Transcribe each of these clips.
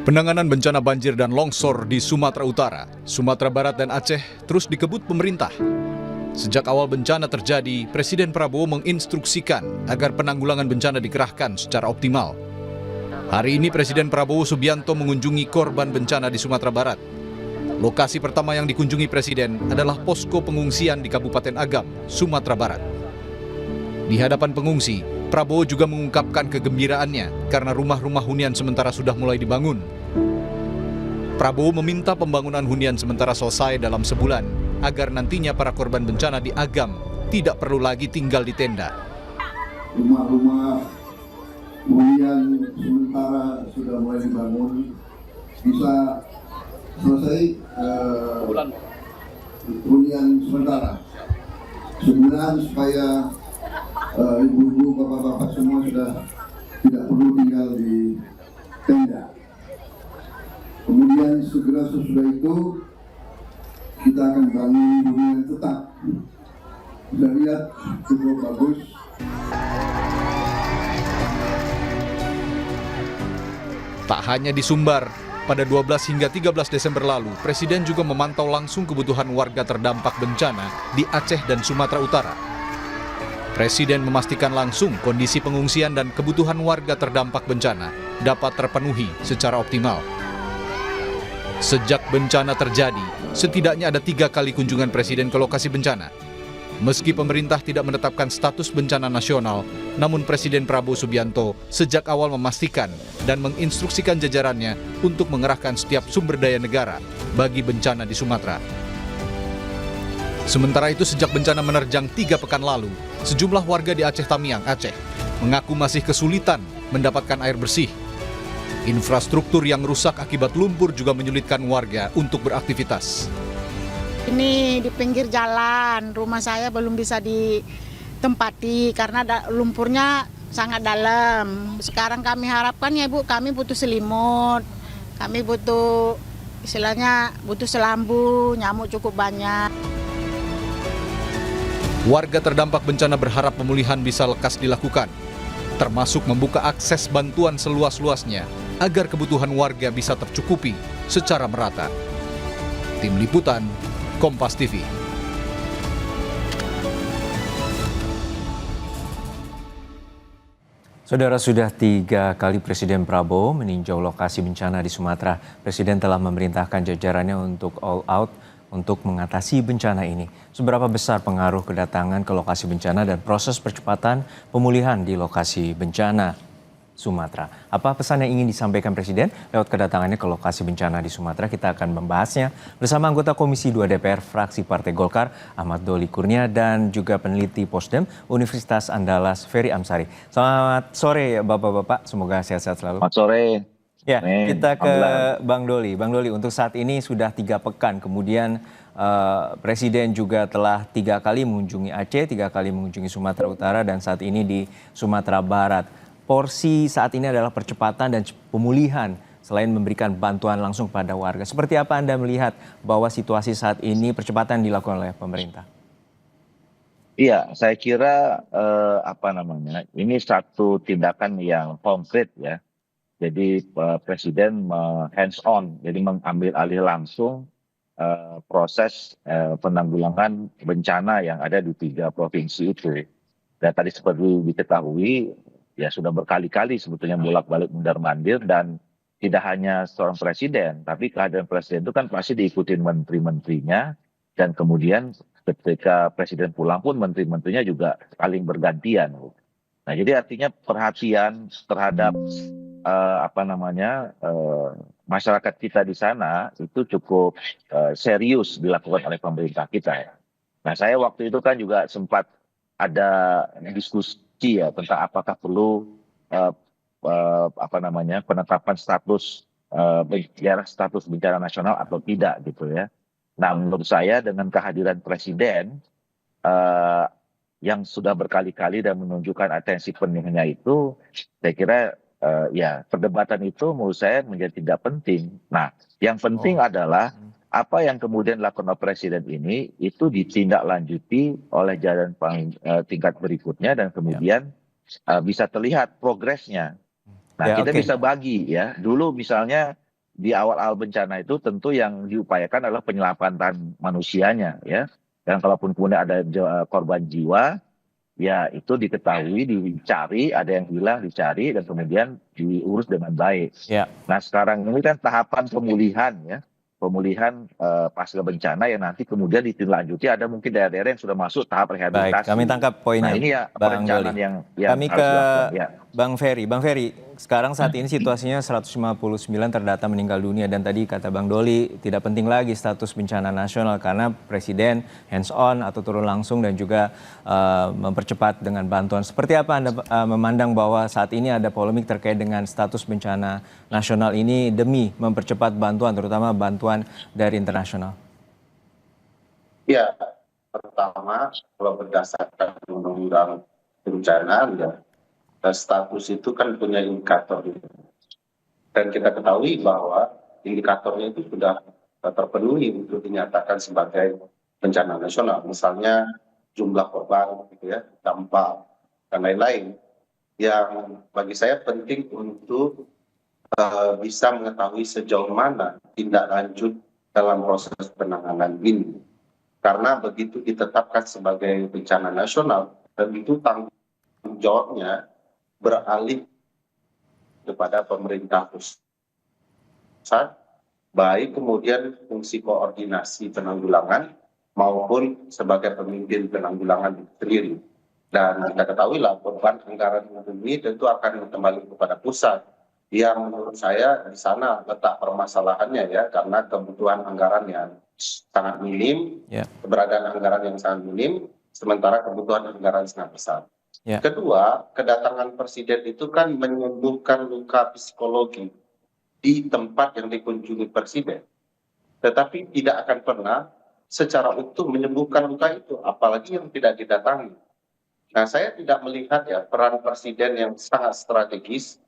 Penanganan bencana banjir dan longsor di Sumatera Utara, Sumatera Barat dan Aceh terus dikebut pemerintah. Sejak awal bencana terjadi, Presiden Prabowo menginstruksikan agar penanggulangan bencana dikerahkan secara optimal. Hari ini Presiden Prabowo Subianto mengunjungi korban bencana di Sumatera Barat. Lokasi pertama yang dikunjungi Presiden adalah posko pengungsian di Kabupaten Agam, Sumatera Barat. Di hadapan pengungsi, Prabowo juga mengungkapkan kegembiraannya karena rumah-rumah hunian sementara sudah mulai dibangun. Prabowo meminta pembangunan hunian sementara selesai dalam sebulan agar nantinya para korban bencana di Agam tidak perlu lagi tinggal di tenda. Rumah-rumah hunian sementara sudah mulai dibangun, bisa selesai hunian sementara sebulan supaya ibu-ibu, bapak-bapak semua sudah tidak perlu tinggal di tenda. Kemudian segera sesudah itu kita akan bangun hunian tetap. Sudah lihat cukup bagus. Tak hanya di Sumbar, pada 12 hingga 13 Desember lalu, Presiden juga memantau langsung kebutuhan warga terdampak bencana di Aceh dan Sumatera Utara. Presiden memastikan langsung kondisi pengungsian dan kebutuhan warga terdampak bencana dapat terpenuhi secara optimal. Sejak bencana terjadi, setidaknya ada 3 kali kunjungan Presiden ke lokasi bencana. Meski pemerintah tidak menetapkan status bencana nasional, namun Presiden Prabowo Subianto sejak awal memastikan dan menginstruksikan jajarannya untuk mengerahkan setiap sumber daya negara bagi bencana di Sumatera. Sementara itu, sejak bencana menerjang 3 pekan lalu, sejumlah warga di Aceh Tamiang, Aceh, mengaku masih kesulitan mendapatkan air bersih. Infrastruktur yang rusak akibat lumpur juga menyulitkan warga untuk beraktivitas. Ini di pinggir jalan, rumah saya belum bisa ditempati karena lumpurnya sangat dalam. Sekarang kami harapkan ya Bu, kami butuh selimut, kami butuh istilahnya butuh selambu, nyamuk cukup banyak. Warga terdampak bencana berharap pemulihan bisa lekas dilakukan, termasuk membuka akses bantuan seluas-luasnya agar kebutuhan warga bisa tercukupi secara merata. Tim Liputan, Kompas TV. Saudara, sudah 3 kali Presiden Prabowo meninjau lokasi bencana di Sumatera. Presiden telah memerintahkan jajarannya untuk all out untuk mengatasi bencana ini. Seberapa besar pengaruh kedatangan ke lokasi bencana dan proses percepatan pemulihan di lokasi bencana Sumatera? Apa pesan yang ingin disampaikan Presiden lewat kedatangannya ke lokasi bencana di Sumatera? Kita akan membahasnya bersama anggota Komisi 2 DPR fraksi Partai Golkar, Ahmad Doli Kurnia, dan juga peneliti Posdem Universitas Andalas, Ferry Amsari. Selamat sore Bapak-Bapak, semoga sehat-sehat selalu. Selamat sore. Ya, kita ke Bang Doli. Bang Doli, untuk saat ini sudah 3 pekan, kemudian Presiden juga telah 3 kali mengunjungi Aceh, 3 kali mengunjungi Sumatera Utara, dan saat ini di Sumatera Barat. Porsi saat ini adalah percepatan dan pemulihan selain memberikan bantuan langsung pada warga. Seperti apa Anda melihat bahwa situasi saat ini percepatan dilakukan oleh pemerintah? Iya, saya kira ini satu tindakan yang konkret ya. Jadi Presiden hands on, jadi mengambil alih langsung proses penanggulangan bencana yang ada di 3 provinsi itu. Dan tadi seperti diketahui, ya sudah berkali-kali sebetulnya bolak-balik mundar-mandir, dan tidak hanya seorang presiden, tapi kehadiran presiden itu kan pasti diikuti menteri-menterinya, dan kemudian ketika presiden pulang pun menteri-menterinya juga saling bergantian. Nah, jadi artinya perhatian terhadap masyarakat kita di sana itu cukup serius dilakukan oleh pemerintah kita ya. Nah, saya waktu itu kan juga sempat ada diskusi ya tentang apakah perlu penetapan status status bencana nasional atau tidak gitu ya. Nah, menurut saya dengan kehadiran presiden yang sudah berkali-kali dan menunjukkan atensi penuhnya itu, saya kira perdebatan itu menurut saya menjadi tidak penting. Nah, yang penting adalah apa yang kemudian dilakukan oleh presiden ini itu ditindaklanjuti oleh jajaran tingkat berikutnya, dan kemudian bisa terlihat progresnya. Nah, kita bisa bagi ya. Dulu misalnya di awal-awal bencana itu tentu yang diupayakan adalah penyelamatan manusianya ya. Dan kalaupun kemudian ada korban jiwa, ya itu diketahui, dicari, ada yang hilang, dicari, dan kemudian diurus dengan baik. Ya, Nah sekarang ini kan tahapan pemulihan ya, pemulihan pasca bencana yang nanti kemudian ditindaklanjuti ada mungkin daerah-daerah yang sudah masuk tahap baik. rehabilitasi. Kami tangkap Nah poinnya, ini ya Bang perencanaan Doli. yang Kami harus ke dilakukan ya. Bang Ferry. Bang Ferry, sekarang saat ini situasinya 159 terdata meninggal dunia dan tadi kata Bang Doli tidak penting lagi status bencana nasional karena Presiden hands on atau turun langsung dan juga mempercepat dengan bantuan. Seperti apa Anda memandang bahwa saat ini ada polemik terkait dengan status bencana nasional ini demi mempercepat bantuan, terutama bantuan dari internasional? Ya, pertama kalau berdasarkan undang-undang bencana, ya status itu kan punya indikator. Dan kita ketahui bahwa indikatornya itu sudah terpenuhi untuk dinyatakan sebagai bencana nasional. Misalnya jumlah korban, gitu ya, dampak, dan lain-lain. Yang bagi saya penting untuk bisa mengetahui sejauh mana tindak lanjut dalam proses penanganan ini. Karena begitu ditetapkan sebagai bencana nasional, dan itu tanggung jawabnya beralih kepada pemerintah pusat, baik kemudian fungsi koordinasi penanggulangan maupun sebagai pemimpin penanggulangan itu sendiri. Dan kita ketahuilah beban anggaran ini tentu akan kembali kepada pusat. Yang menurut saya di sana letak permasalahannya ya, karena kebutuhan anggaran yang sangat minim, keberadaan anggaran yang sangat minim, sementara kebutuhan anggaran sangat besar. Kedua, kedatangan presiden itu kan menyembuhkan luka psikologi di tempat yang dikunjungi presiden, tetapi tidak akan pernah secara utuh menyembuhkan luka itu, apalagi yang tidak didatangi. Nah, saya tidak melihat ya peran presiden yang sangat strategis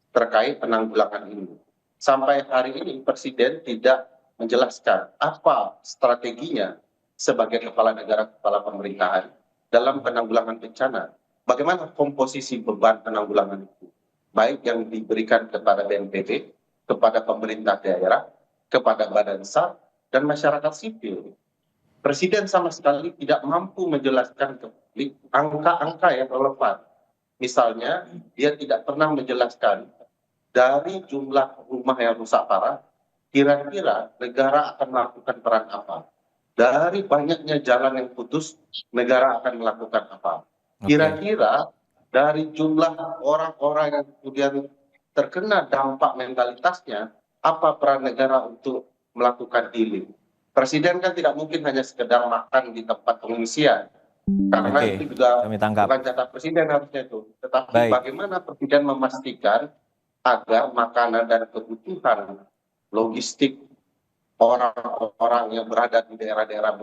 terkait penanggulangan ini. Sampai hari ini presiden tidak menjelaskan apa strateginya sebagai kepala negara, kepala pemerintahan dalam penanggulangan bencana. Bagaimana komposisi beban penanggulangan itu? Baik yang diberikan kepada BNPB, kepada pemerintah daerah, kepada Badan SAR, dan masyarakat sipil. Presiden sama sekali tidak mampu menjelaskan ke publik angka-angka yang relevan. Misalnya, dia tidak pernah menjelaskan dari jumlah rumah yang rusak parah, kira-kira negara akan melakukan peran apa? Dari banyaknya jalan yang putus, negara akan melakukan apa? Kira-kira dari jumlah orang-orang yang kemudian terkena dampak mentalitasnya, apa peran negara untuk melakukan healing? Presiden kan tidak mungkin hanya sekedar makan di tempat pengungsian, karena itu juga bukan jatah presiden harusnya itu. Tetapi bagaimana presiden memastikan agar makanan dan kebutuhan logistik orang-orang yang berada di daerah-daerah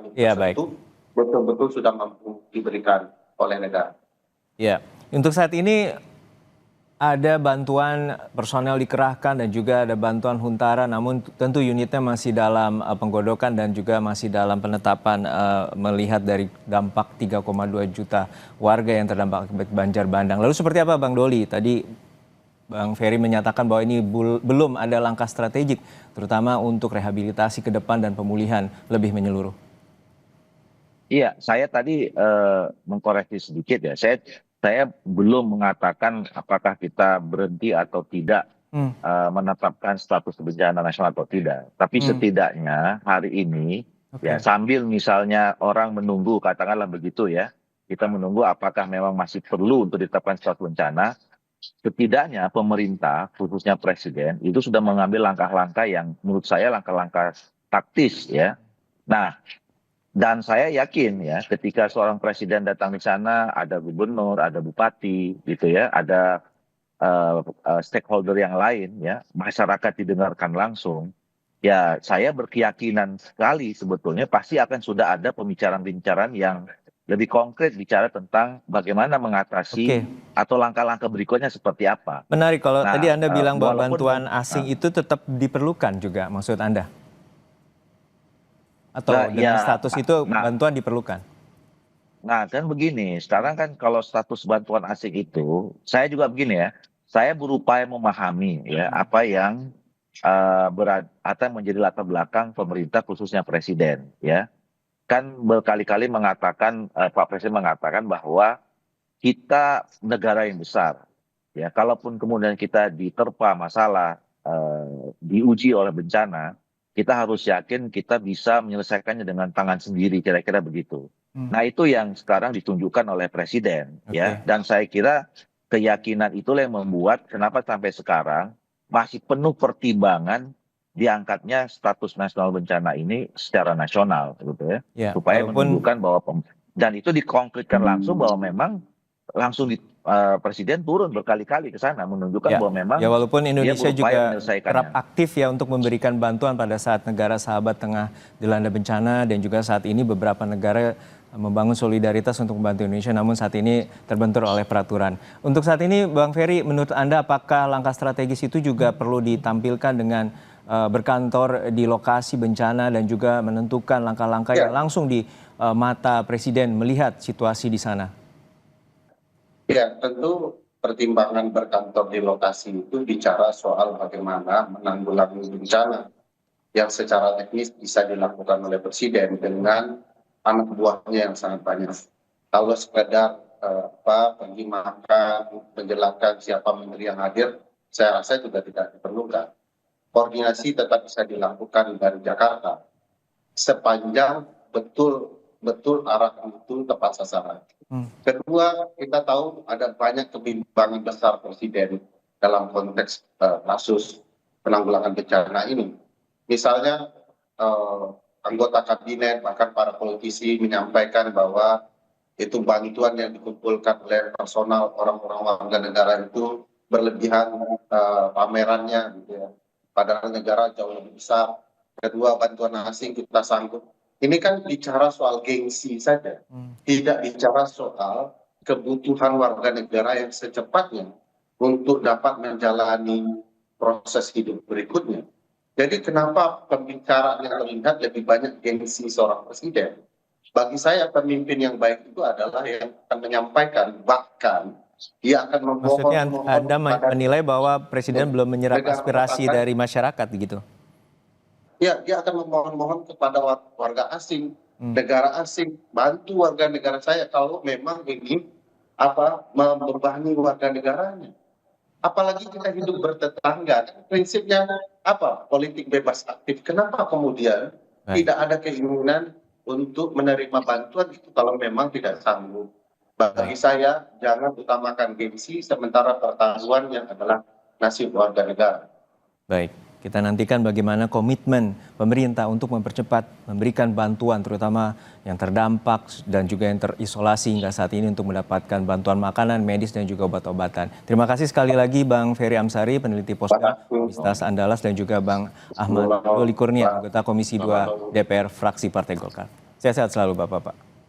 itu betul-betul sudah mampu diberikan oleh negara. Ya, untuk saat ini ada bantuan personel dikerahkan dan juga ada bantuan huntara, namun tentu unitnya masih dalam penggodokan dan juga masih dalam penetapan melihat dari dampak 3,2 juta warga yang terdampak akibat banjir bandang. Lalu seperti apa Bang Doli? Tadi Bang Ferry menyatakan bahwa ini belum ada langkah strategik, terutama untuk rehabilitasi ke depan dan pemulihan lebih menyeluruh. Iya, saya tadi mengkoreksi sedikit ya. Saya belum mengatakan apakah kita berhenti atau tidak menetapkan status bencana nasional atau tidak. Tapi setidaknya hari ini ya sambil misalnya orang menunggu, katakanlah begitu ya, kita menunggu apakah memang masih perlu untuk ditetapkan status bencana. Setidaknya pemerintah, khususnya presiden, itu sudah mengambil langkah-langkah yang menurut saya langkah-langkah taktis ya. Nah, dan saya yakin ya ketika seorang presiden datang di sana, ada gubernur, ada bupati gitu ya, ada stakeholder yang lain ya, masyarakat didengarkan langsung. Ya saya berkeyakinan sekali sebetulnya pasti akan sudah ada pembicaraan-pembicaraan yang lebih konkret bicara tentang bagaimana mengatasi atau langkah-langkah berikutnya seperti apa. Menarik kalau tadi Anda bilang bahwa bantuan asing itu tetap diperlukan juga, maksud Anda? Atau dengan status itu bantuan diperlukan? Nah kan begini, sekarang kan kalau status bantuan asing itu, saya juga begini ya, saya berupaya memahami ya apa yang atau menjadi latar belakang pemerintah khususnya presiden, ya. Kan berkali-kali mengatakan Pak Presiden mengatakan bahwa kita negara yang besar, ya. Kalaupun kemudian kita diterpa masalah, diuji oleh bencana, kita harus yakin kita bisa menyelesaikannya dengan tangan sendiri, kira-kira begitu. Nah, itu yang sekarang ditunjukkan oleh presiden, ya. Dan saya kira keyakinan itulah yang membuat kenapa sampai sekarang masih penuh pertimbangan diangkatnya status nasional bencana ini secara nasional, gitu ya. Ya, Supaya walaupun menunjukkan bahwa dan itu dikonkretkan langsung bahwa memang langsung presiden turun berkali-kali ke sana menunjukkan bahwa memang ya walaupun Indonesia dia berupaya juga menyelesaikannya. kerap aktif ya untuk memberikan bantuan pada saat negara sahabat tengah dilanda bencana dan juga saat ini beberapa negara membangun solidaritas untuk membantu Indonesia, namun saat ini terbentur oleh peraturan. Untuk saat ini Bang Ferry, menurut Anda apakah langkah strategis itu juga perlu ditampilkan dengan berkantor di lokasi bencana dan juga menentukan langkah-langkah yang langsung di mata presiden melihat situasi di sana? Ya, tentu pertimbangan berkantor di lokasi itu bicara soal bagaimana menanggulangi bencana yang secara teknis bisa dilakukan oleh presiden dengan anak buahnya yang sangat banyak. Kalau sekedar pergi makan, menjelaskan siapa menteri yang hadir, saya rasa juga tidak diperlukan. Koordinasi tetap bisa dilakukan dari Jakarta sepanjang betul arah itu tepat sasaran. Kedua, kita tahu ada banyak kebimbangan besar presiden dalam konteks kasus penanggulangan bencana ini. Misalnya anggota kabinet bahkan para politisi menyampaikan bahwa itu bantuan yang dikumpulkan oleh personal orang-orang warga negara itu berlebihan pamerannya, gitu ya. Padahal negara jauh lebih besar. Kedua, bantuan asing kita sanggup. Ini kan bicara soal gengsi saja, tidak bicara soal kebutuhan warga negara yang secepatnya untuk dapat menjalani proses hidup berikutnya. Jadi kenapa pembicaraan yang terlihat lebih banyak gengsi seorang presiden? Bagi saya pemimpin yang baik itu adalah yang akan menyampaikan, bahkan dia akan memohon. Maksudnya Anda menilai bahwa presiden belum menyerap aspirasi dari masyarakat gitu? Ya, dia akan memohon-mohon kepada warga asing, negara asing, bantu warga negara saya kalau memang ini membebani warga negaranya. Apalagi kita hidup bertetangga, prinsipnya politik bebas aktif. Kenapa kemudian tidak ada keinginan untuk menerima bantuan itu kalau memang tidak sanggup? Bagi saya jangan utamakan gengsi sementara pertaruhan yang adalah nasib warga negara. Baik. Kita nantikan bagaimana komitmen pemerintah untuk mempercepat memberikan bantuan terutama yang terdampak dan juga yang terisolasi hingga saat ini untuk mendapatkan bantuan makanan, medis dan juga obat-obatan. Terima kasih sekali lagi Bang Ferry Amsari, peneliti Posca Universitas Andalas dan juga Bang Ahmad Doli Kurnia, anggota Komisi 2 DPR fraksi Partai Golkar. Sehat-sehat selalu Bapak-Bapak.